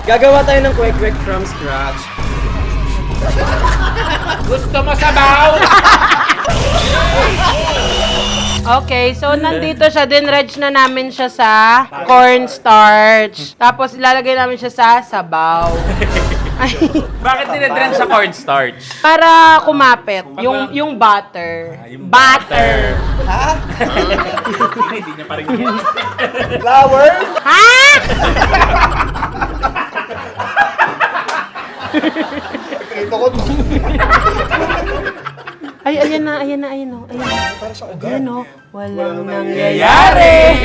Gagawa tayo ng kwek-kwek from scratch. Gusto mo sabaw? Okay, so nandito siya, dinredge na namin siya sa cornstarch. Tapos ilalagay namin siya sa sabaw. Bakit dinadren sa cornstarch? Para kumapit, yung butter. Butter! Hindi niya pa rin yan. Flour? Ha? Ito ko to. Ay, ayan na. Ayan. Para sa ugat. Ayan o, walang nangyayari.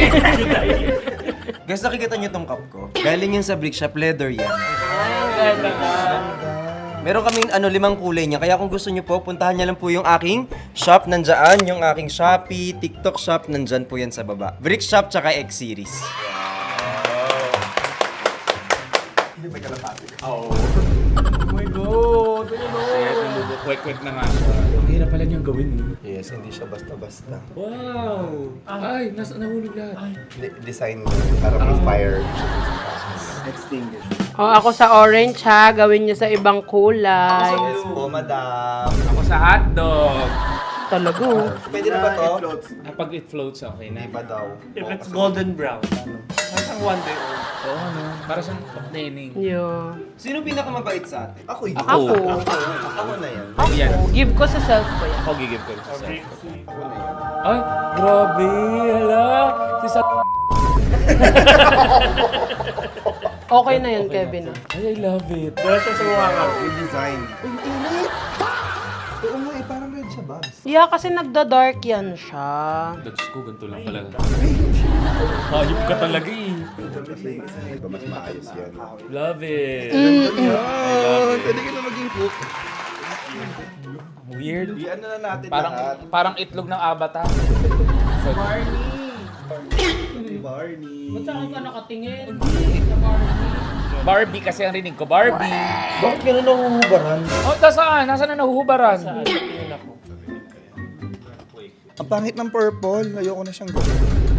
Guys, nakikita niyo tong cup ko? Galing yan sa brick shop, leather yan. Meron kaming 5 kulay niya, kaya kung gusto niyo po, puntahan niyo lang po yung aking shop, nandyan, yung aking Shopee, TikTok shop, nandyan po yan sa baba. Brick shop tsaka X-Series. Hindi ba kalapati? Oo. Oh my God! Kaya kwek-kwek na nga siya. Mahirap pala niyang gawin eh. Yes, hindi siya basta-basta. Wow! Ay, nahulog lahat. Design para may fire. Extinguish. O, ako sa orange ha, gawin niyo sa ibang kulay. Yes po, madam. Ako sa hotdog. Talaga oh. Pwede na ba to? Pag it floats, okay na. Hindi pa daw. If it's golden brown, parang 1 day old. Oo, ano? Para siyang paknening. Yeah. Sino pinakamabait sa atin? Ako yun. Ako. Ako na yan. Yan. Give ko sa self ko yan. Ako gigib ko sa self. Ako na yan. Ay, grabe! Hala! Si sa... Okay na yun, Kevin. Ay, I love it. Wala siya sa mga Yung design. Uy, init! Oo nga eh, parang red siya, Babs. Yeah, kasi nagda-dark yan siya. Dags ko, ganito lang pala. Hayop ka talaga eh. Ito mas maayos yan. Love it. Pwede ka na maging cook. Weird. Iyan na natin lahat. Parang itlog ng abata. Barney. Ba't saan ka nakatingin? Barbie kasi ang rinig ko, Barbie. Bakit ka na nahuhubaran? Oh, nasaan? Nasaan na nahuhubaran? Ang pangit ng purple. Ayoko na siyang gawin.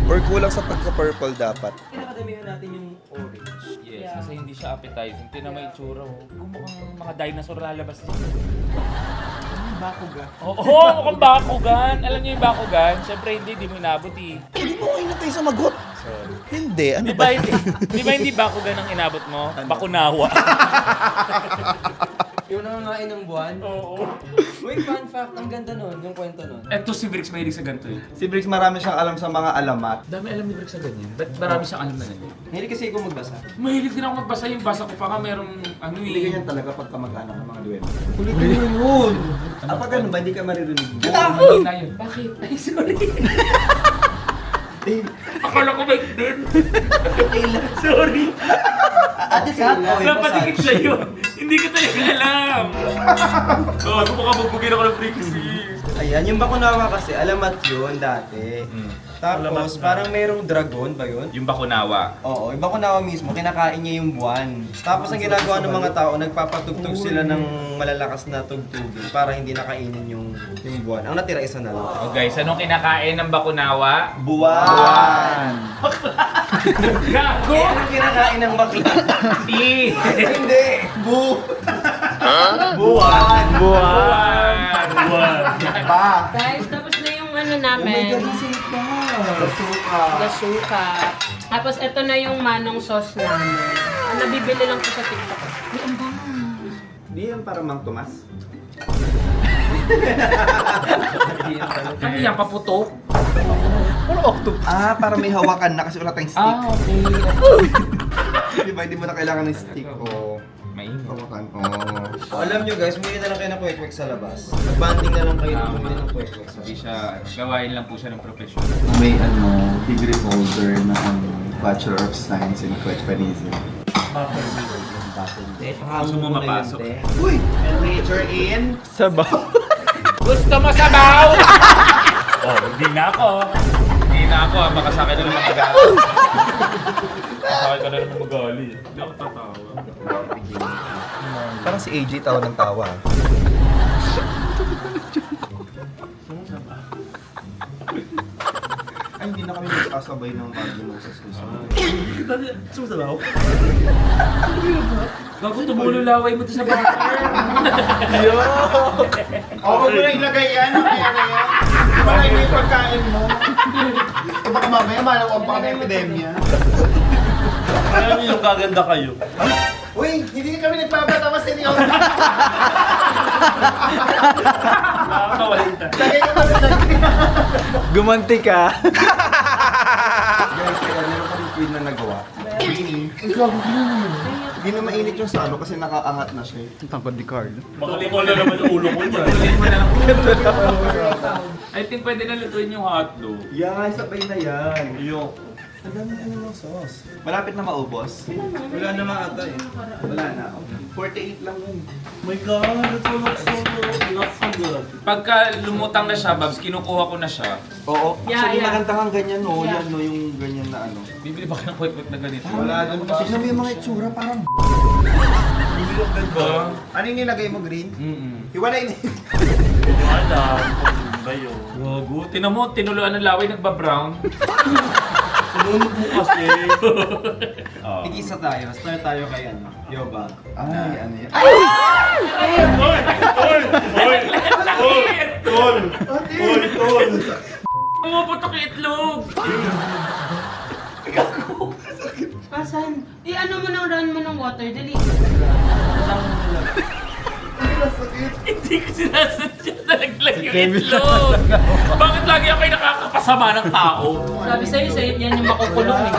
Or kulang sa pagka-purple dapat. Pinakadamihan natin yung orange. Yes, kasi hindi siya appetizing. Tinan mo yung itsura, oh. Mukhang mga dinosaur lalabas dito. Bakuga. Oo, mukhang bakugan. Alam niyo yung bakugan? Siyempre hindi mo inabot eh. Hindi mo kayo na tayo sumagot. Sorry. Hindi. Ano Di ba? ba hindi bakugan ang inabot mo? Bakunawa. Yung nangangain ng buwan? Oo. Wait, fun fact. Ang ganda nun, yung kwento nun. Eto si Brix mahilig sa ganito eh. Si Briggs marami siyang alam sa mga alamat. Dami alam ni Brix sa ganyan. Ba't marami siyang alam na ganyan? Hindi kasi ako magbasa. Mahilig din ako magbasa yung basa ko pa nga merong ano Hindi eh. ganyan talaga pag kamag-anak ng mga duwende. Ulitin mo yun! Kapag ano ba, hindi ka maririnig. Mahina yun. Bakit? Ay, sorry. Akala ko ba din? Sorry. Ate sa Napatikit sa'yo. Hindi ko talaga alam. Oh, ako baka magbugin ako ng frequency. Ayan, yung Bakunawa kasi, alamat yun dati. Tapos, parang merong dragon ba yun? Yung bakunawa. Oo, yung Bakunawa mismo, kinakain niya yung buwan. Tapos ang ginagawa ng mga tao, nagpapatugtog sila ng malalakas na tugtugin para hindi nakainin yung buwan. Ang natira isa na lang. Oh guys, anong kinakain ng bakunawa? Buwan! Gago! Eh, anong kinakain ng bakla? Hindi! Buwan! Buwan! Ba? Guys, tapos na yung ano namin. Gasuka. Tapos ito na yung manong sauce namin. Nabibili lang ko sa TikTok. Ay, ang bango. Hindi yan para Mang Tomas. Ano yan, paputok? Ah, para may hawakan na kasi wala tayong stick. Ah, okay. Di ba, hindi mo na kailangan ng stick o Mainit. hawakan. Alam nyo guys, bumili na lang kayo ng kwek-kwek sa labas. Mag-banding na lang kayo ng bumili ng kwek-kwek sa Hindi labas. siya, gawain lang po siya ng profesyon. May degree holder na Bachelor of Science in Quechpanism. Gusto mo mapasok? Uy! And major in? Sabaw. Gusto mo sabaw? Oh, hindi na ako. Hindi na ako, baka sa akin na naman magalit. Sa akin ka na naman magalit. Hindi ako tatawa. Parang si AJ tawa ng tawa. Ay, hindi na kami kasabay ng Magnum sa susunod. Sumasabaw? Gago, tumulo laway mo to sa butter. Huwag mo na ilagay yan. Kaya na yan. Malay mo yung pagkain mo. Baka mamaya malawang pa kami epidemya. Kaya niyo yung gaganda kayo. Uy, hindi kami nagpapatawa seryoso. Nakakawalinta. Lagay ka pa rin. Gumanti ka. Guys, kaya meron kami queen na nagawa. Queenie. Hindi na mainit yung sa ano kasi nakaangat na siya. Tangkod ni Carl. Makalikol na naman yung ulo ko niya. I think pwede na lutuin yung hotdog. Yeah, sabay na yan. Yung. Ang dami ano ng sauce. Malapit na maubos. Wala naman ata eh. Wala na. 48 lang yun. My God, that's all looks so good. Not so good. Pagka lumutang na siya, Babs, kinukuha ko na siya. Oo. Yeah, Actually, yeah. maganda kang ganyan, no? Yeah. Yan, no? Yung ganyan na ano. Bibili ba kayo ng kwek-kwek na ganito? Wala naman pa. Tignan mo yung mga itsura, parang Diba? Ano yung nilagay mo, green? Hiwalay na yun. Wala. Ano ba yun? Gago. Tinan mo, tinuluan ng laway, nagba-brown. Sunod mo kasi. Ikisa tayo. Start tayo kay ano. Yoba. ay, ano yan. Umuputok yung itlog! Asan? I-ano mo ng run mo ng water, dali. Hindi ko sinasadya na naglag yung itlog! Bakit lagi ako ay nakakapasama ng tao? Sabi sa'yo, yan yung makukulong eh.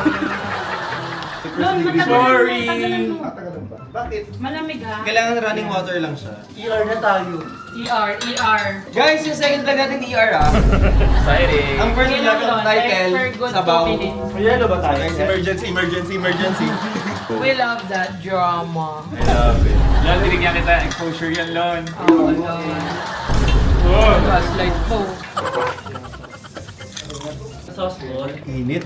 Lon, matagal Sorry. mo. Matagalan ba? Bakit? Malamig ha. Kailangan running water lang siya. ER na tayo. ER. Guys, yung second vlog natin ER ah. Exciting! Ang first Kailan vlog yun? ang title, For good Sabaw. 2 minutes. May yelo ba tayo? Guys, emergency, emergency, emergency. We love that drama. I love it. Lon, binigyan kita exposure yan, Lon. Oh, Lord. Gaslight po. Sauce roll. Init.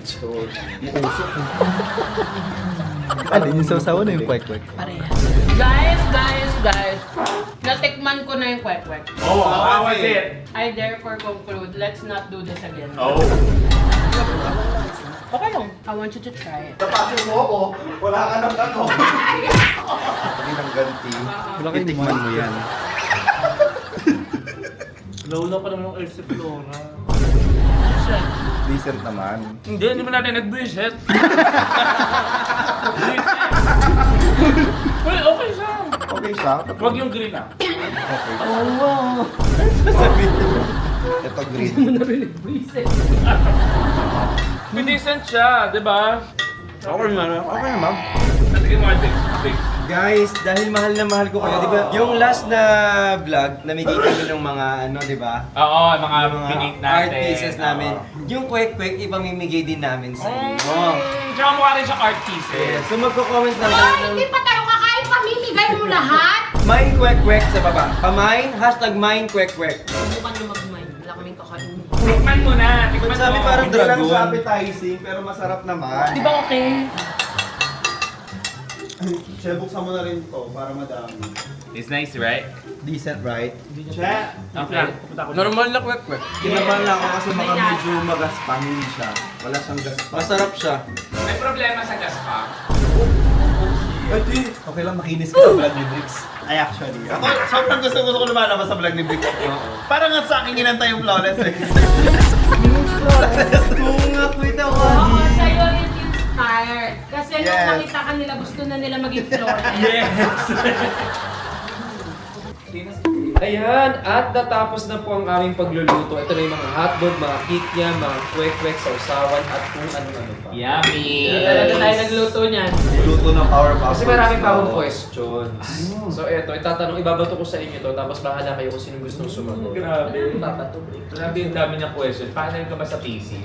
Ano yung sausawan na yung kwek-kwek? Guys. Natikman ko na yung kwek-kwek. Oh, how was it? I therefore conclude, let's not do this again. Oh. Okay lang. I want you to try it. Tapasin mo ako. Wala ka ng ano. Pag ng ganti, titikman mo yan. Lawla pa naman ng Elsa Flora. Decent naman. Hindi mo natin nag-visit. Well, okay siya. Okay siya. Huwag yung green ah. Okay. Oh, wow. Sabi ko. Ito green. May decent siya, di ba? Okay naman. Okay naman. Natigin mo Alex. Guys, dahil mahal na mahal ko kayo, di ba? Yung last na vlog, namigay kami ng mga ano, di ba? Oo, mga Mga pinik art natin. pieces namin. Yung kwek-kwek, ipamimigay din namin sa inyo. Tsaka mukha rin siya art pieces. Yeah, so magko-comment lang tayo ng Hindi pa tayo kakain, pamimigay mo lahat. mine kwek-kwek sa baba. Pamine, #mine kwek-kwek. Subukan nyo mag-mine. Wala kaming kakain. Tikman mo na, tikman Ba't sabi mo. parang Hindi lang dragon? sa appetizing, pero masarap naman. Di ba okay? Siya, buksan mo na rin to para madami. It's nice, right? Decent, right? Siya, Okay. Normal na kwek-kwek. kinabahan lang ako kasi baka medyo magaspangin siya. Wala siyang gaspang. Masarap siya. May problema sa gas pa. Okay lang, makinis ka sa vlog ni Brix. Ay, actually. Ako, sobrang gusto ko lumalabas sa vlog ni Brix. Parang nga sa akin ginantay yung flawless eh. Kung nga po ito Oo, sa'yo it inspired. Kasi nung Yes. nakita ka nila, gusto na nila maging flawless. Ayan, at natapos na po ang aming pagluluto. Ito na yung mga hotdog, mga kikya, mga kwek-kwek, sausawan, at kung ano-ano pa. Yummy! Talaga tayo nagluto niyan. Luto ng power pop. Kasi marami pa akong questions. So eto, itatanong, ibabato ko sa inyo to, tapos bahala kayo kung sino gustong sumagot. Grabe. Babato. Grabe yung dami niyang question. Paano ka ba sa PC?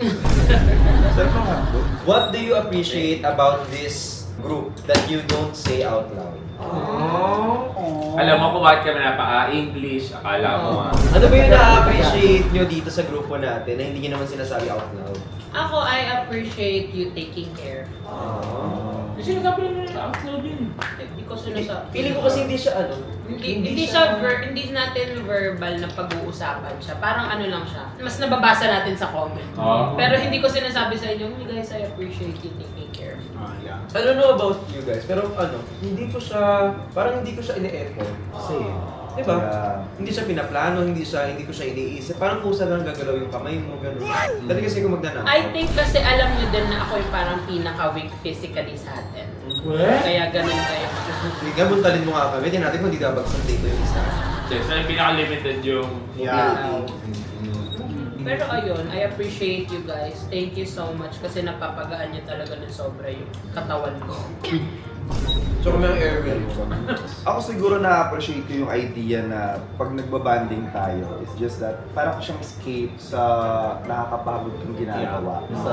Sarap ng hotdog. What do you appreciate about this group that you don't say out loud? Alam mo kung bakit kami napaka-English, akala mo Ano ba yung na-appreciate nyo dito sa grupo natin na hindi nyo naman sinasabi out loud? Ako, I appreciate you taking care. Kasi sinasabi lang nila out loud yun. Hindi ko sinasabi. Feeling ko kasi hindi siya Hindi natin verbal na pag-uusapan siya. Parang ano lang siya. Mas nababasa natin sa comment. Pero hindi ko sinasabi sa inyo, "Hey guys, I appreciate you taking care." Yeah. I don't know about you guys, pero hindi ko siya ini-effort. Kasi, di ba? Hindi siya pinaplano, hindi ko siya iniisip. Parang kusa lang gagalaw yung kamay mo, gano'n. Dati kasi kung magnanakaw. I think kasi alam nyo din na ako yung parang pinaka-weak physically sa atin. Kaya ganun kayo. Nga, buntalin mo nga kami. Di natin kung di dabagsan dito yung isa. So, yung pinaka-limited yung... Yeah. Pero ayun, I appreciate you guys. Thank you so much kasi napapagaan niyo talaga ng sobra yung katawan ko. So kami ang airwell mo. Ako siguro na-appreciate ko yung idea na pag nagbabanding tayo, it's just that parang siyang escape sa nakakapagod kong ginagawa sa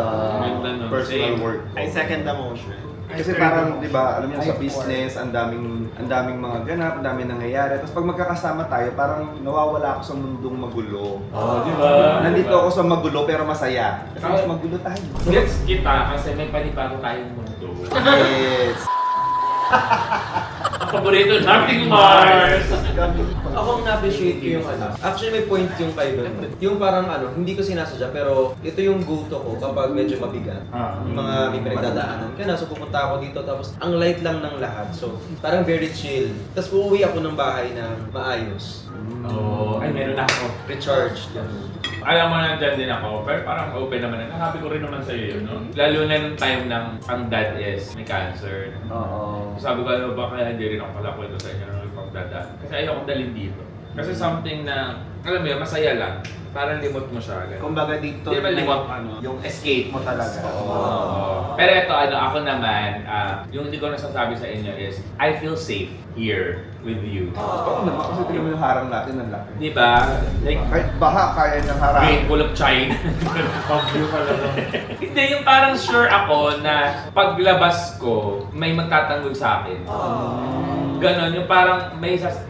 personal work ko. I second the motion. Kasi parang, di ba, alam niyo sa business, ang daming mga ganap, ang daming nangyayari. Tapos pag magkakasama tayo, parang nawawala ako sa mundong magulo. di ba? Nandito ako sa magulo pero masaya. Kasi mas magulo tayo. Gets kita kasi may panibago tayong mundo. Yes. Ang paborito nating Mars! Ako ang na-appreciate ko yung Actually, may point yung kayo doon. Yung parang hindi ko sinasadya, pero ito yung go-to ko kapag medyo mabigat. Yung mga may pinagdadaanan. Kaya so pupunta ako dito, tapos ang light lang ng lahat. So, parang very chill. Tapos uuwi ako ng bahay na maayos. Ay, meron ako. Recharged. Ganun. Alam mo nandyan din ako, pero parang open naman na. Happy ko rin naman sa'yo yun, no? Lalo na nung time ng ang dad is may cancer. Oo. Sabi ko, ano ba kaya hindi rin ako pala kwento sa inyo nung pagdadaan. Kasi ayoko dalhin dito. Kasi something na, alam mo yun, masaya lang. Parang limot mo siya. Ganun. Kumbaga dito Di ba na limot? yung escape mo talaga. Pero ito, ako naman, yung hindi ko nasasabi sa inyo is, I feel safe here with you. Oo naman, kasi tingnan mo yung harang natin ang laki. Di ba? Like, Kahit baha, kaya niyang harang. Great Wall of China. Pag-view ka lang. Hindi, yung parang sure ako na paglabas ko, may magtatanggol sa akin. Ganon, yung parang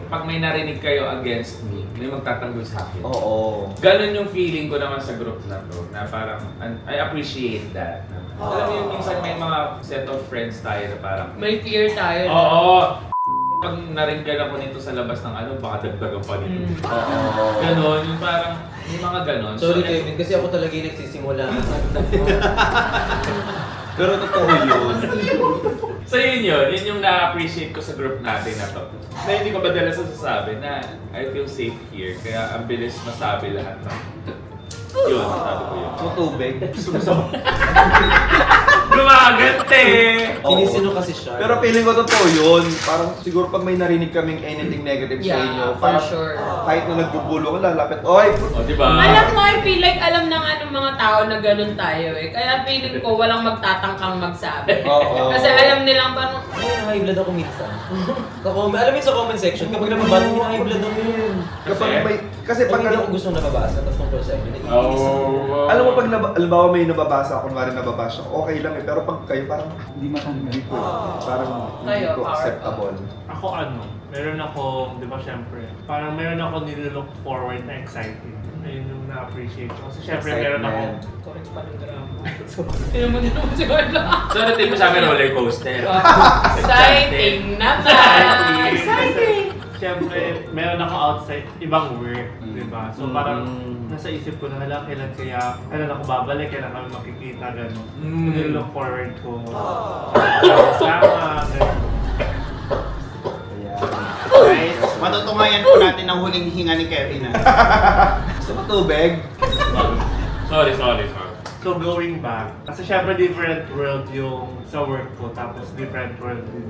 pag may narinig kayo against me, may magtatanggol sa akin. Oo. Ganon yung feeling ko naman sa group na to, na parang, I appreciate that. Alam mo yung minsan may mga set of friends tayo na parang, May fear tayo. oo, pag naringgan ako nito sa labas ng baka dagdagan pa nito. Oo. Ganon, yung parang, yung mga ganon. Sorry, Kevin, kasi ako talaga yung nagsisimula. Pero totoo yun. So yun yung na-appreciate ko sa group natin na to. Na hindi ko madalas nasasabi na I feel safe here, kaya ang bilis masabi lahat ng yun, sabi ko yun. Tutubig. Gumagante! Sinisino kasi siya. Pero feeling ko totoo yun. Parang siguro pag may narinig kaming anything negative sa inyo, Yeah, for parang sure. kahit na nagbubulo ko, lalapit, oy! O, di ba? Alam mo, I feel like alam ng mga tao na ganun tayo eh. Kaya feeling ko walang magtatangkang magsabi. Oo. Kasi alam nilang parang, High blood ako minsan. Alam mo yun sa comment section, kapag nababasa mo, high blood ako yun. Kapag may, kasi Pag pag hindi ako gusto nababasa, tapos tungkol sa inyo, naiinis ako. alam mo pag halimbawa may nababasa, kunwari nababasa, okay lang eh. Pero pag kayo parang hindi matanggap ko. Parang hindi Kayo, ko acceptable. Ako meron ako, di ba syempre, parang meron ako nilook forward na exciting. Ayun yung na-appreciate ko. Kasi syempre meron ako, correct pa ng drama. Tignan mo din naman si Carla. So, natin mo sa amin roller coaster. Exciting naman! Exciting! Siyempre, meron ako outside ibang work, di ba? So parang nasa isip ko na kailan kaya, kailan ako babalik, kailan kami makikita, gano'n. Nilook forward ko. Sama, gano'n. Guys, matutungayan po natin ang huling hinga ni Kevin. Gusto mo tubig? Sorry. So going back, kasi syempre different world yung sa work ko, tapos different world din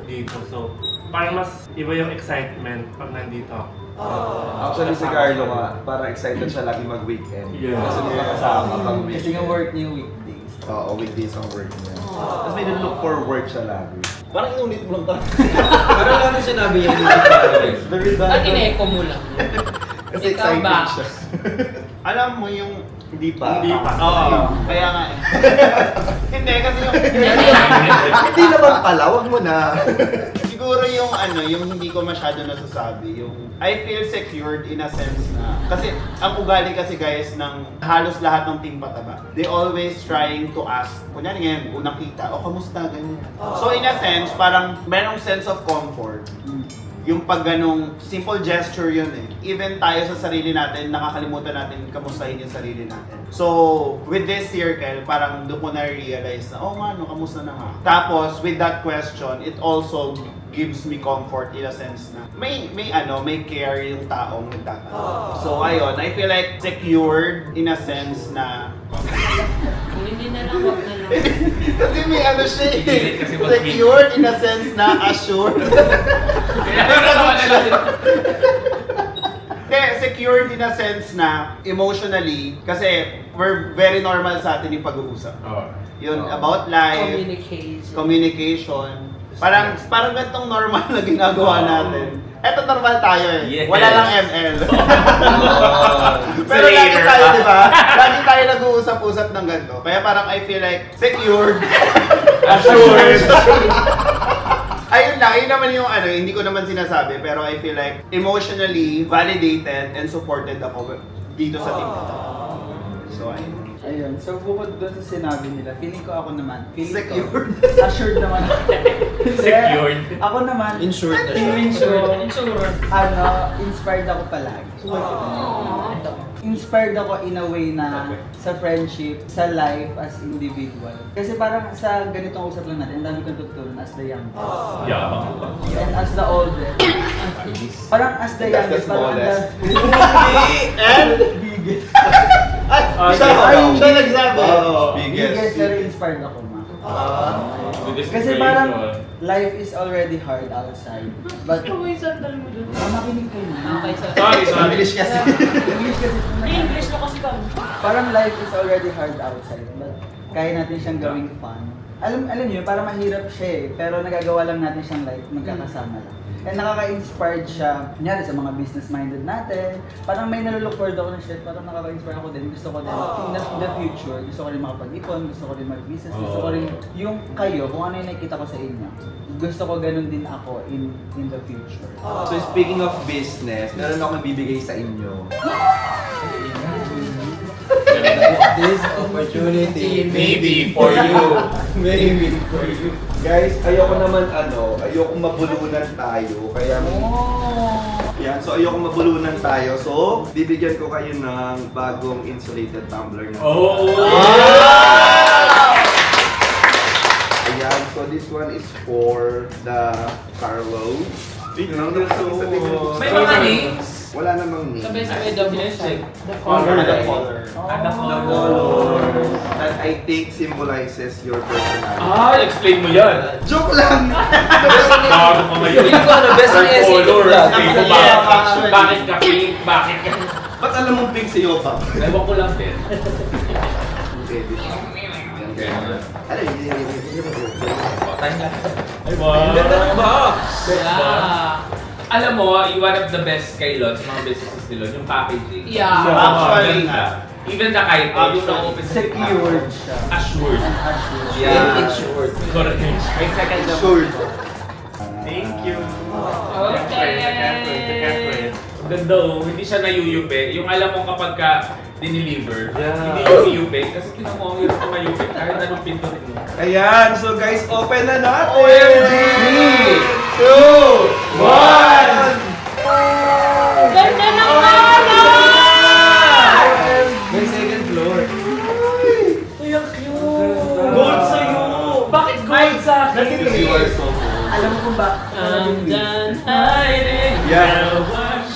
dito. So parang mas iba yung excitement pag nandito ako. Actually si Carlo nga, parang excited siya lagi mag-weekend. Yeah. Kasi makakasama pang Kasi nga work niya weekdays. Oo, weekdays ang work niya. Tapos may look for work siya lagi. Parang inulit mo lang talaga. Parang lang yung sinabi niya, hindi ko Very At in-echo mo lang. Kasi Ikaw excited ba? siya. Alam mo yung Hindi pa. Oo, kaya nga eh. Hindi kasi yung Hindi naman pala, wag mo na. siguro Siguro yung yung hindi ko masyado nasasabi, yung I feel secured in a sense na, kasi ang ugali kasi guys ng halos lahat ng team Pataba, they always trying to ask, kunyari ngayon, unang kita, kamusta, ganyan. So in a sense, parang merong sense of comfort. Yung pag ganong simple gesture yun eh. Even tayo sa sarili natin, nakakalimutan natin kamustahin yung sarili natin. So, with this circle, parang doon ko na-realize na, kamusta na nga. Tapos, with that question, it also gives me comfort in a sense na may care yung taong nagtatanong. So, ayun, I feel like secured in a sense na Kung hindi na lang, wag na lang. kasi may siya eh. Pigilit kasi mag-hit. Secured in a sense na assured. Kaya naman na natin. Secured in a sense na emotionally, kasi we're very normal sa atin yung pag-uusap. Yun, about life, communication. Parang ganitong normal na ginagawa natin. Eto normal tayo eh. Yes. Wala lang ML. Pero lagi tayo, di ba? Lagi tayo nag-uusap-usap ng ganito. Kaya parang I feel like secured. Assured. Ayun lang, yun naman yung hindi ko naman sinasabi. Pero I feel like emotionally validated and supported ako dito sa team. So, ayun. Ayun, so bukod doon sa sinabi nila, feeling ko ako naman, Secured. assured naman ako. Secured. Ako naman, Insured na siya. feeling ko, Insurance. inspired ako palagi. Inspired ako in a way na sa friendship, sa life as individual. Kasi parang sa ganitong usap lang natin, ang dami kong tutunan as the youngest. And as the oldest. Parang as the youngest, parang smallest. And biggest. siya nagsabi. Biggest, pero inspired ako, ma. Kasi parang life is already hard outside. But, May sandal mo dun. makinig kayo na. Okay, sir. Sorry. English kasi. English kasi ito na. English na kasi kami. Parang life is already hard outside, but kaya natin siyang gawing fun. Alam niyo, parang mahirap siya eh, pero nagagawa lang natin siyang life, magkakasama lang. And nakaka-inspired siya, kunyari sa mga business-minded natin. Parang may nalolook forward ako ng shit, parang nakaka-inspire ako din. Gusto ko din, in the future, gusto ko rin makapag-ipon, gusto ko rin mag-business, gusto ko rin yung kayo, kung ano yung nakikita ko sa inyo. Gusto ko ganun din ako in the future. So speaking of business, meron akong bibigay sa inyo. This opportunity Maybe for you. Maybe for you. Guys, ayoko mabulunan tayo. Kaya yan, so ayoko mabulunan tayo. So, bibigyan ko kayo ng bagong insulated tumbler na. Ayan, so this one is for the Carlos. May mga names. Wala namang name. Sabay-sabay the music. The color. The color that I think symbolizes your personality. Explain mo yan. Joke lang! Bago pa ngayon. Feeling ko best ng SEO Color. vlog. Bakit ka pink? Bakit ka? Ba't alam mong pink si Yopa? Ewan ko lang din. Pwede siya. Ano yun? Ay, wow. Yeah. Alam mo, one of the best kay Lon sa mga businesses ni Lon, yung packaging. Yeah. Actually, Even the kahit yung na-open sa Secured siya. Assured. Assured. Yeah. Insured. Correct. May second na. Sure. Thank you. Okay. Ganda oh, hindi siya nayuyupe. Yung alam mo kapag ka dineliver, hindi yung iyupe. Kasi tinan mo, ang hirap ko mayupe kahit anong pindutin mo. Ayan, so guys, open na natin! OMG! 2, 1! Ganda ng kala! May second floor. Ang cute! Gold sa'yo! Bakit gold sa akin? You are so Alam mo kung ba? I'm done hiding. Yeah.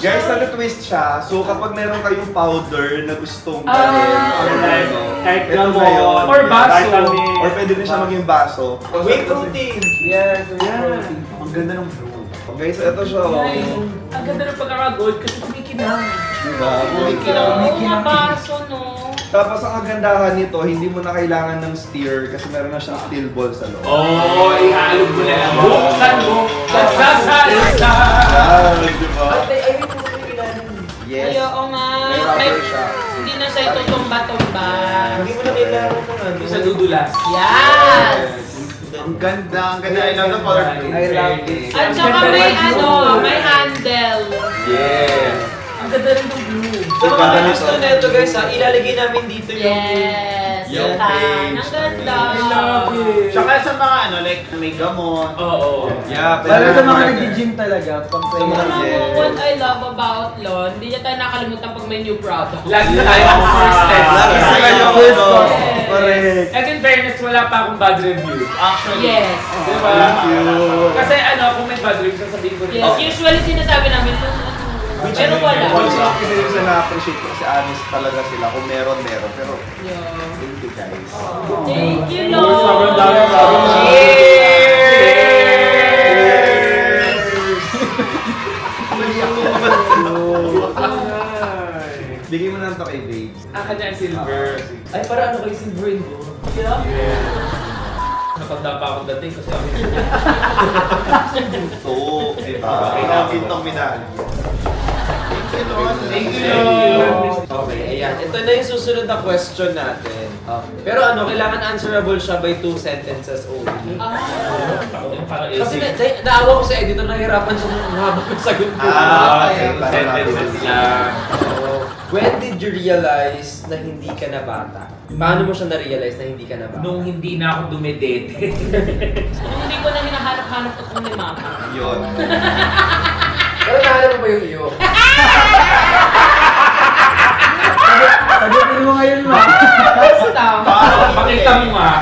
Guys, twist siya. So kapag meron kayong powder na gustong gawin, or ano, Kahit ito gamot, na yun. or baso. Vitamin. Or pwede rin siya maging baso. Whey protein. Yes, protein. Ang ganda ng blue. Okay, so ito siya. Guys, ang ganda ng pagkaka-gold kasi kumikinang. Diba? Mga baso, no? Tapos ang kagandahan nito, hindi mo na kailangan ng stir kasi meron na siyang steel ball sa loob. Ihaalog mo na lang. Buksan mo, nagsasalita. Diba? Yes. Ay, oo nga. May rubber Ay, siya. hindi na siya itutumba-tumba. Hindi mo na kailangan ng ano. Hindi sa dudulas. Yes! Ang ganda. I love the color blue. I love this. At saka may handle. Yeah. Ang ganda rin ng blue. So kung ano gusto nito guys ilalagay namin dito yung Yes. yung Tan. page. Ang ganda. I love it. Tsaka sa mga like may gamot. Oo. Yeah, Lalo sa mga nag-gym talaga, pang Sa mga Alam Yes. mo, what I love about Lon, hindi niya tayo nakalimutan pag may new product. Lagi tayo ang first step. Lagi Kasi tayo ano, first ano, step. Correct. And in fairness, wala pa akong bad review. Actually. Yes. Diba? Thank you. Kasi ano, kung may bad review, sasabihin ko rin. Yes, usually sinasabi namin, pero wala. Also, isa yung isa na-appreciate ko kasi honest talaga sila. Kung meron. Pero, Yeah. thank you guys. Thank you, Lord. Sobrang dami. Bigay mo na to kay Babes. Kanya ang silver. Ay, para ano kayo silver ko? Natanda pa akong dating kasi ako So, Kay namin tong medalya. Thank you, Lord. Okay, ayan. Ito na yung susunod na question natin. Pero ano, kailangan answerable siya by 2 sentences only. Parang Kasi easy. naawa ko sa editor, nahirapan siya ng habang ng sagot ko. okay. Sentences lang. When did you realize na hindi ka na bata? Paano mo siya na-realize na hindi ka na bata? Nung hindi na ako dumedete. Nung hindi ko na hinahanap-hanap ko ni Mama. Yun. Pero nahanap mo ba yung iyo? Sagutin mo ngayon, ma. Basta. Pakita mo nga.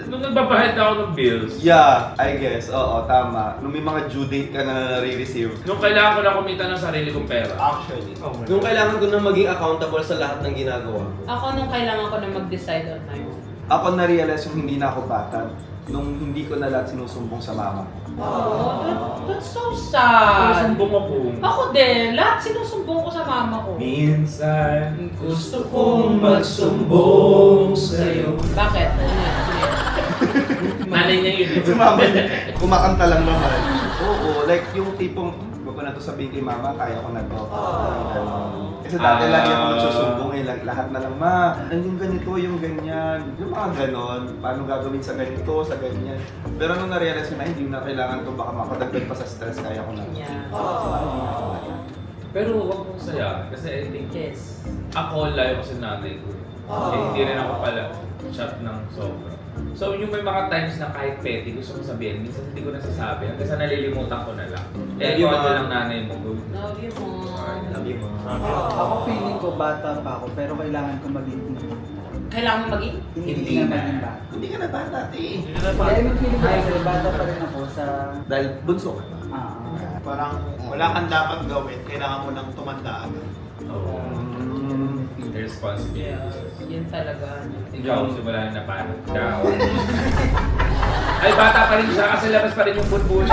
Nung nagbabahid ako ng bills, Yeah, I guess. Oo, tama. Nung may mga due date ka na nare-receive. nung kailangan ko na kumita ng sarili kong pera. Actually. Nung kailangan ko na maging accountable sa lahat ng ginagawa ko. Ako nung kailangan ko na mag-decide on my own. Ako na-realize yung hindi na ako bata. Nung hindi ko na lahat sinusumbong sa mama ko. Oh, that's so Pero sad. sumbong ako. Ako din, lahat sinusumbong ko sa mama ko. Minsan, Gusto kong magsumbong sa'yo. Bakit? Ano yan? nanay niya yun. Si mama niya, kumakanta lang naman. Oo, like yung tipong, huwag ko na to sabihin kay mama, kaya ko na to. Kasi dati lagi ako nagsusumbong lahat na lang, ma, yung ganito, yung ganyan, yung mga ganon, paano gagawin sa ganito, sa ganyan. Pero nung na-realize ko na, hindi na kailangan to, baka mapadagdag pa sa stress, kaya ko na. Yeah. Pero huwag mong saya. Kasi I think, Yes. ako layo kasi nanay ko. Eh, hindi rin ako pala chat ng sobra. So yung may mga times na kahit petty, gusto kong sabihin, minsan hindi ko nasasabi. Hanggang sa nalilimutan ko na lang. Eh, Yung yung mga- lang nanay mo. Go. Love you, Mom. Sabi mo. Ako feeling ko bata pa ako, pero kailangan ko maging Kailangan mo maging? hindi na maging bata. Hindi ka na bata, eh. Kaya I mean, feeling ko kasi bata pa rin ako sa... Dahil bunso ka. Parang wala kang dapat gawin. Kailangan mo nang tumanda agad. Oo. The responsibility. Yun talaga. Ikaw, simula na paano? Ikaw. Ay, bata pa rin siya kasi labas pa rin yung football.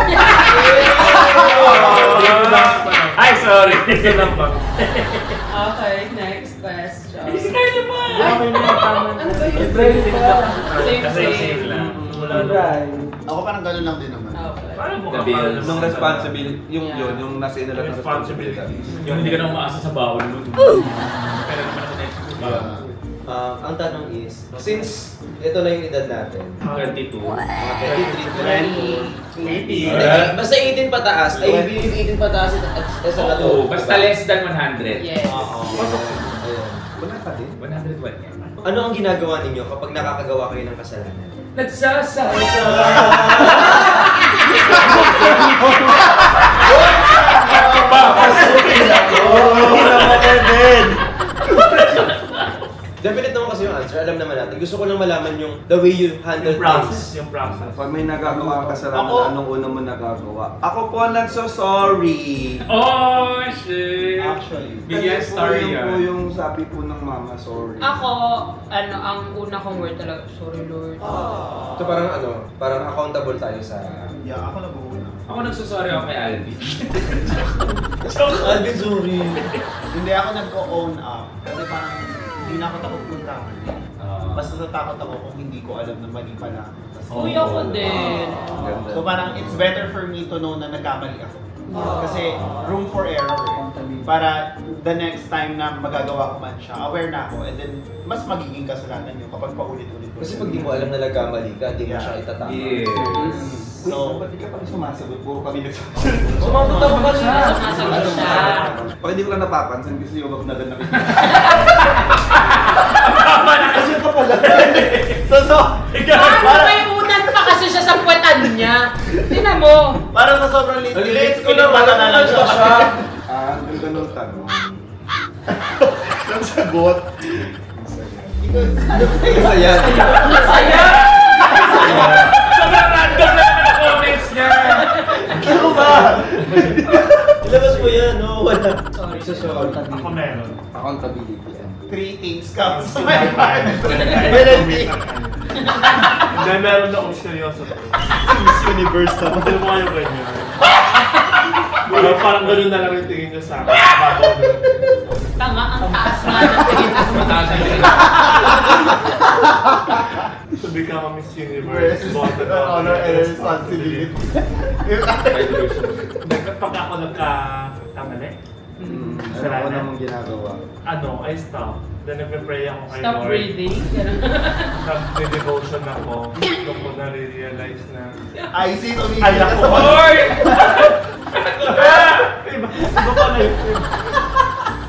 Ay, sorry. Ito lang pa. Okay, next question. Hindi tayo pa. Okay na yung tama. Ano ba yun? Brave pa. Same lang. Right. Ako parang gano'n lang din naman. Okay. Paano mo The bills. Nung responsibility, yung Yeah. yun, yung nasa inyo lang ng Responsibilities. Yung hindi ka na umaasa sa bawal mo. Pero naman sa next week. Ang tanong is, since ito na yung edad natin, 22. mga 23, 24, 80. basta 18 pataas, I believe 18 pataas is a Oo, basta less than 100. Yes. Ayun. Wala pa din. 101 yan. Ano ang ginagawa ninyo kapag nakakagawa kayo ng kasalanan? Nagsasasa. Definite naman kasi yung answer, alam naman natin. Gusto ko lang malaman yung the way you handle things. Yung process. Pag may nagagawa ka kasalanan, Ako- anong una mo nagagawa? Ako po nagso-sorry. Oh, shit. Actually. Bigyan Kasi po story yun po yan. yung sabi po ng mama, sorry. Ako, ang una kong word talaga, sorry Lord. So parang accountable tayo sa... Yeah, ako nag-uuna. Ako nagsasorry ako kay Alvin. Alvin, sorry. Hindi ako nag-own up. Kasi parang hindi na ako takot puntahan. Basta natakot ako kung hindi ko alam na mali pala. Oh. Uy, ako din. Ganda. So parang it's better for me to know na nagkamali ako. Kasi room for error eh. Para the next time na magagawa ko man siya, aware na ako, and then mas magiging kasalanan yun kapag paulit-ulit ko. Kasi pag di mo alam na nagkamali ka, di mo Yeah. siya itatama. Yes. So, ba't di ka pa rin sumasagot? Puro kami nagsasagot. Sumagot ako ba siya? Sumasagot siya. Pag hindi ko lang napapansin kasi yung wag na lang nakikita. Kasi ka pala. So, Parang may unan pa kasi siya sa puwetan niya. Tingnan mo. parang sa sobrang Nalilate ko na wala na lang siya. Ang ganda ng tanong. Ang sagot. Masaya. Saya. Sobrang random na naman ang comments niya. Ano ba? Ilabas mo yan, no? Wala. Sorry. Ako meron. Accountability. 3 things comes to my mind. Penalty. Hindi, meron na akong seryoso to. Miss Universe na. Hindi mo kayo ganyan. Parang ganun na lang yung tingin nyo sa akin. Babaw na. Tanga, ang taas nga ng tingin. Mataas ang tingin. To become a Miss Universe. Honor and responsibility. Pag ako nagka-tamali, Ano ko namang ginagawa? I stop. Then nagpe-pray ako kay Stop Lord. breathing. Nag-devotion ako. Doon ko na-realize na I see tumigil Ala ka ko. sa Hoy! Iba pala yun.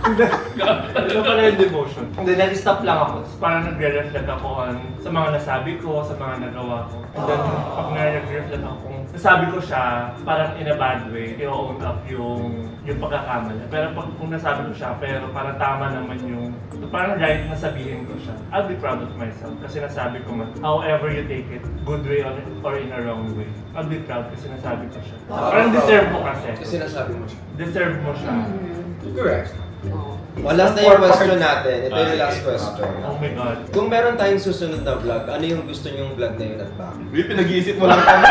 Iba pala yung devotion. Hindi, nag-stop lang ako. Parang nagre-reflect ako sa mga nasabi ko, sa mga nagawa ko. And then, pag nag-reflect ako kung nasabi ko siya, parang in a bad way, i-own up yung pagkakamali. Pero pag kung nasabi ko siya, pero parang tama naman yung, parang right na sabihin ko siya, I'll be proud of myself. Kasi nasabi ko man, however you take it, good way or in a wrong way, I'll be proud kasi nasabi ko siya. Parang deserve mo kasi. Kasi sinasabi mo siya. Deserve mo siya. Correct. Well, last na yung question natin. Ito yung last question. Oh my God. Kung meron tayong susunod na vlog, ano yung gusto nyong vlog na yun at bakit? Uy, pinag-iisip mo lang kami.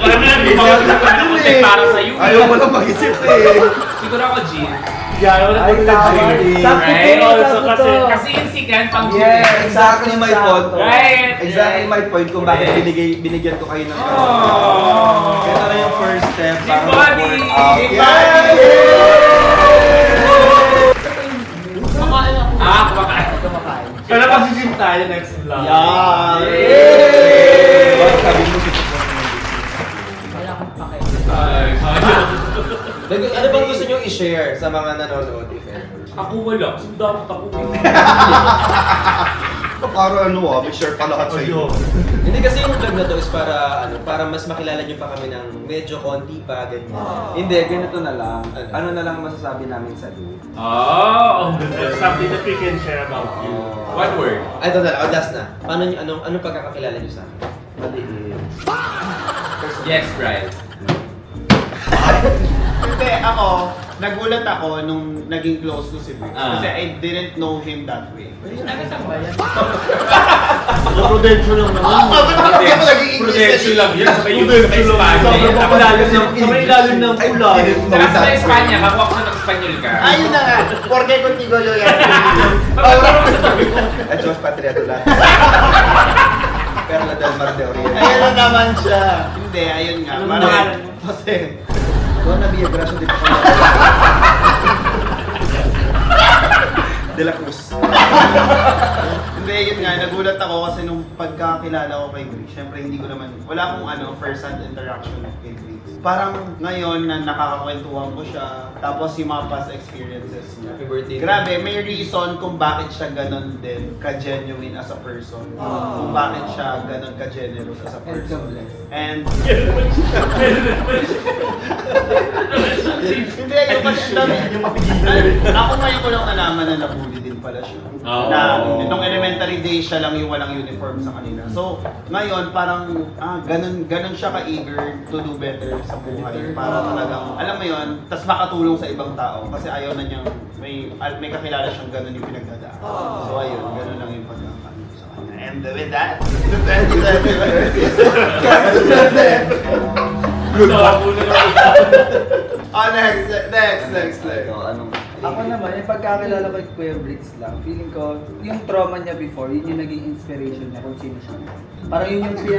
Alam mo lang, di ba ako content para sa iyo? Ayaw mo lang mag-isip Siguro ako, Jean. Yeah, wala Ay, ko tama. Right? Also Kasi yung sigan pang Yeah, exactly my point. Right. Exactly my point kung bakit binigyan ko kayo ng Oh. Ito na yung first step Big para body! mag-work out. Big Kumakain ako. Kumakain. Kaya mag-gym tayo next vlog. Yeah! Bakit sabi mo si support mo? Wala akong pake. Ano bang gusto nyong i-share sa mga nanonood, if ever? Ako wala. Kasi dapat ako. Para may share pa lahat sa iyo. Hindi kasi yung vlog na to is para para mas makilala nyo pa kami ng medyo konti pa, ganyan. Hindi, ganito na lang. Ano na lang masasabi namin sa iyo? Oh! Something that we can share about you. One word. Ay, ito na, last na. Paano nyo, anong pagkakakilala nyo sa akin? Maliit. Yes, Brian. Hindi, nagulat ako nung naging close ko si Briggs. Ah. Kasi I didn't know him that way. Nakasang ba yan? Prudential lang naman. Prudential lang yan. Sa may Espanya. Sa may ilalim ng ulan. Saka sa Espanya, kapag sa Espanyol ka. Ayun na nga. Porque contigo yo yan. Adios, Patria Dola. Perla del Mar de Oriente. Ayun na naman siya. Hindi, ayun nga. Anong Parang, pangalan? kasi, Doon na Villa Gracia de Paco. De la Cruz. hindi, yun nga. Nagulat ako kasi nung pagkakilala ko kay Briggs, syempre hindi ko naman, wala akong first-hand interaction kay Briggs. Parang ngayon na nakakakwentuhan ko siya, tapos yung mga past experiences niya. Happy birthday. Grabe, may reason kung bakit siya ganon din ka-genuine as a person. Kung bakit siya ganon ka-generous as a person. And hindi, yung ako ngayon ko lang nalaman na nabully din pala siya. Oh. Na nung elementary days siya lang yung walang uniform sa kanila. So, ngayon parang ganun siya ka-eager to do better sa buhay para talagang, alam mo yun, tas makatulong sa ibang tao kasi ayaw na niyang may kakilala siyang ganun yung pinagdadaan. So ayun, ganun lang yung pagkakano sa kanya. And with that, next. Ito, anong... Ako naman, yung pagkakilala ko kay Kuya Briggs lang, feeling ko, yung trauma niya before, yun yung naging inspiration niya kung sino siya. Parang yun yung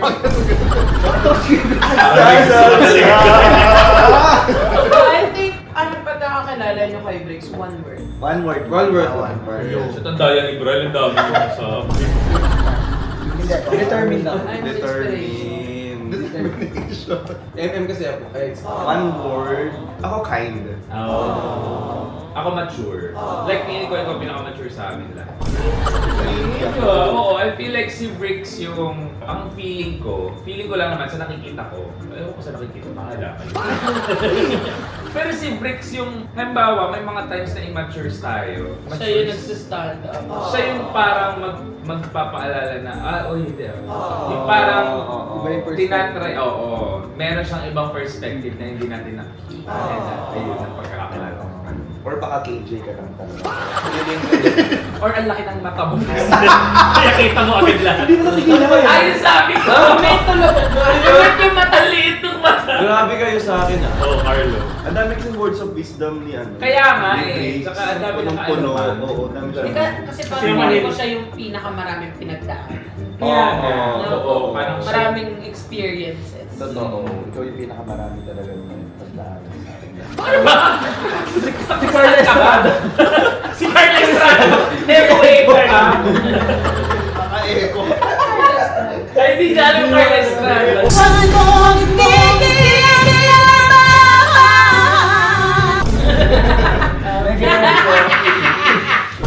I think, pagkakakilala, Kailan nyo kay Bricks? One word. One word. One word. One word. Sa tandaya ni Brian, ang dami ko sa... Hindi, determined ako. I'm inspiration. MM kasi ako. One word. Ako kind. Ako mature. Like, feeling ko ikaw pinaka-mature sa amin lahat. Oo, I feel like si Bricks yung... Ang feeling ko lang naman sa nakikita ko. Ewan ko sa nakikita, bahala ka. Pero si Bricks yung... Halimbawa, may mga times na immatures tayo. Siya yung nagsistand up. Siya yung parang magpapaalala na, hindi. Yung parang Iba yung perspective. tinatry, meron siyang ibang perspective na hindi natin nakikita. Ayun, ang pagkakakilala ko. Or baka KJ ka lang talaga. Or ang laki ng mata mo. Kaya kita mo agad lahat. Hindi mo natigilan. Ayun sabi ko! May tulog. Tulog yung mata. Ang liit ng mata. Grabe kayo sa akin ah. Oo, Carlo. Ang dami kasing words of wisdom ni ano. Kaya nga ni eh. Grace. Saka ang dami ng Punong-puno. kaalaman. Oo, dami siya. Kasi parang hindi ko siya yung pinakamaraming pinagdaan. Kaya nga. Oo, parang siya. Maraming experiences. Totoo. Ikaw yung pinakamarami talaga ng pagdaan sa akin. Si Carla Estrada. Si Carla Estrada. Echo-echo ka. Naka-echo. Ay, hindi siya alam Carla Estrada.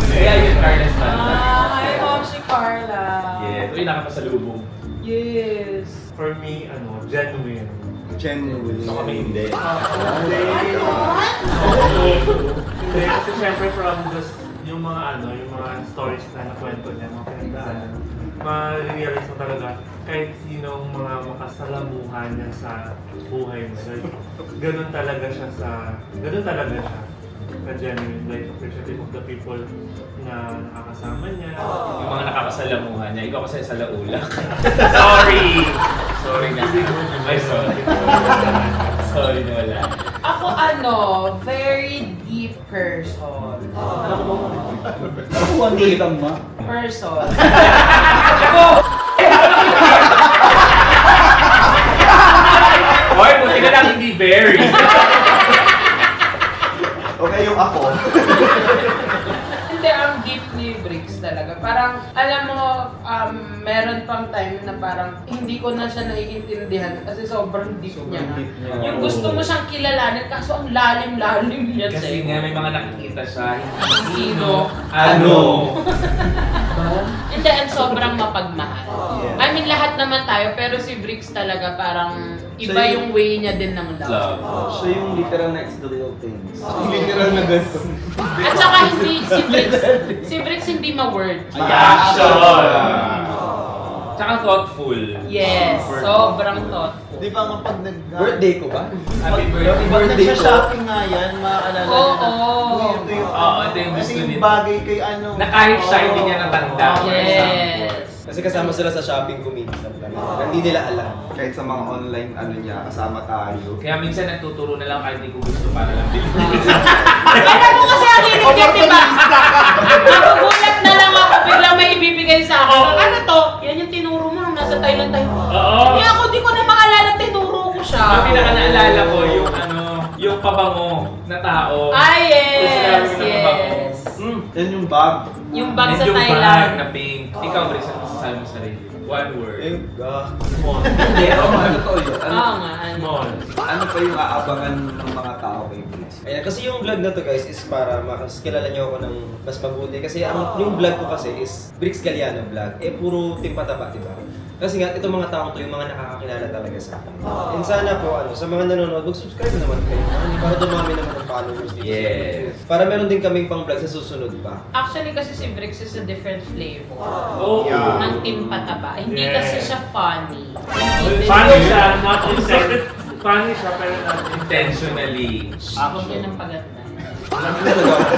Kaya yung Carla Estrada. I love si Carla. Yes. Uy, nakapasalubong. Yes. For me, genuine. Genuine. So kami hindi. Hindi, kasi syempre from just yung mga yung mga stories na nakwento niya, mga pinagdaanan, ma-realize mo talaga kahit sinong mga makasalamuhan niya sa buhay mo. Like, ganun talaga siya na genuine, like appreciative of the people na nakakasama niya. Yung mga nakakasalamuhan niya. Ikaw kasi sa laulak. Sorry! Sorry na. Ay, sorry. Sorry na wala. Ako very deep person. Ako, one word lang ma. Person. Hoy, buti ka lang hindi very. Okay, yung ako. Hindi, ang deep ni Bricks talaga. Parang, alam mo, meron pang time na parang hindi ko na siya naiintindihan kasi sobrang deep niya na. Yung gusto mo siyang kilalanin kaso ang lalim-lalim niya Kasi sa'yo. nga may mga nakikita siya. Sino? Ano? Hindi, and sobrang mapagmahal. Yeah. I mean, lahat naman tayo, pero si Bricks talaga parang iba Siya yung way niya din ng love. Love. Siya yung literal na it's the little things. Literal na ganito. At saka hindi, si Bricks hindi ma-word. Action! Tsaka thoughtful. Yes, sobrang thoughtful. Di ba nga pag Birthday ko ba? Happy Pag birthday. nagsha-shopping nga yan, maaalala Oo. na. Uy, ito yung ito yung gusto ito yung nito. bagay kay ano. Na kahit siya hindi niya natanda. Yes. Kasi kasama sila sa shopping ko minsan. Hindi nila alam. Kahit sa mga online niya, kasama tayo. Kaya minsan nagtuturo na lang kahit hindi ko gusto para lang bilhin. Alam mo kasi ang hilig niya, diba? Magugulat na lang ako, biglang may ibibigay sa akin. Ano to? Yan yung tinuro mo nung nasa Thailand tayo. Oo. Hindi ako, di ko na maalala, tinuro ko siya. Ang pinaka naalala ko yung pabango na tao. Yes, Tapos sinabi ko na pabango. yes. Yan yung bag. Yung bag sa Yung bag Thailand. na pink. Ikaw, Brice, ano masasabi mo sa sarili? One word. Small. Hindi, ano to yun? Oo nga, ano. Small. Ano pa yung aabangan ng mga tao kay Bliss? Ayan, kasi yung vlog na to guys is para makakilala niyo ako ng mas mabuti. Kasi yung vlog ko kasi is Bricks Galiano vlog. Puro Team Pataba, diba? Kasi nga, itong mga tao to yung mga nakakakilala talaga sa akin. And sana po, sa mga nanonood, mag-subscribe naman kayo. Para dumami naman ang followers dito. Yes. Para meron din kaming pang vlog sa susunod pa. Actually kasi si Bricks is a different flavor Oh. Yeah. ng Team Pataba. Hindi Yeah. kasi siya funny. Funny siya, not intended. Funny siya, pero not Intentionally. Huwag yun ang paganda. Ay,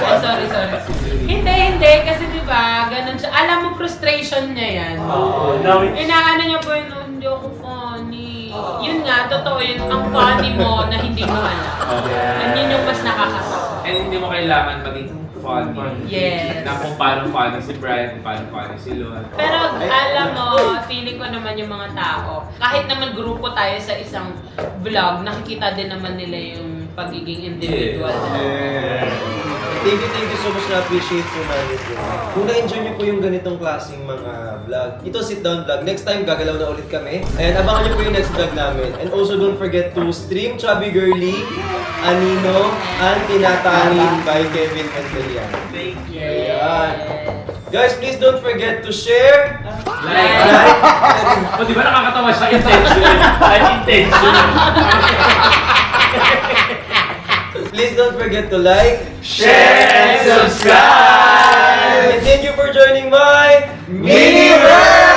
Ay, sorry. Hindi. Kasi diba, ganun siya. Alam mo, frustration niya yan. Now it's Inaano niya po yun, hindi ako funny. Yun nga, totoo yun. Ang funny mo na hindi mo alam. And yun yung mas nakakasama. And hindi mo kailangan maging funny. Yes. Na kung paano funny si Brian, kung paano funny si Lon. Pero alam mo, feeling ko naman yung mga tao, kahit naman grupo tayo sa isang vlog, nakikita din naman nila yung pagiging individual. Thank you so much, na-appreciate ko namin po. Kung na-enjoy niyo po yung ganitong klaseng mga vlog, ito sit down vlog. Next time, gagalaw na ulit kami. And abangan niyo po yung next vlog namin. And also don't forget to stream Chubby Girly, Anino, and Tinatangin by Kevin Cantilian. Thank you. Ayan. Guys, please don't forget to share, O, di ba nakakatawa siya? Intentional. Please don't forget to like, Share and subscribe! And thank you for joining my Mini World!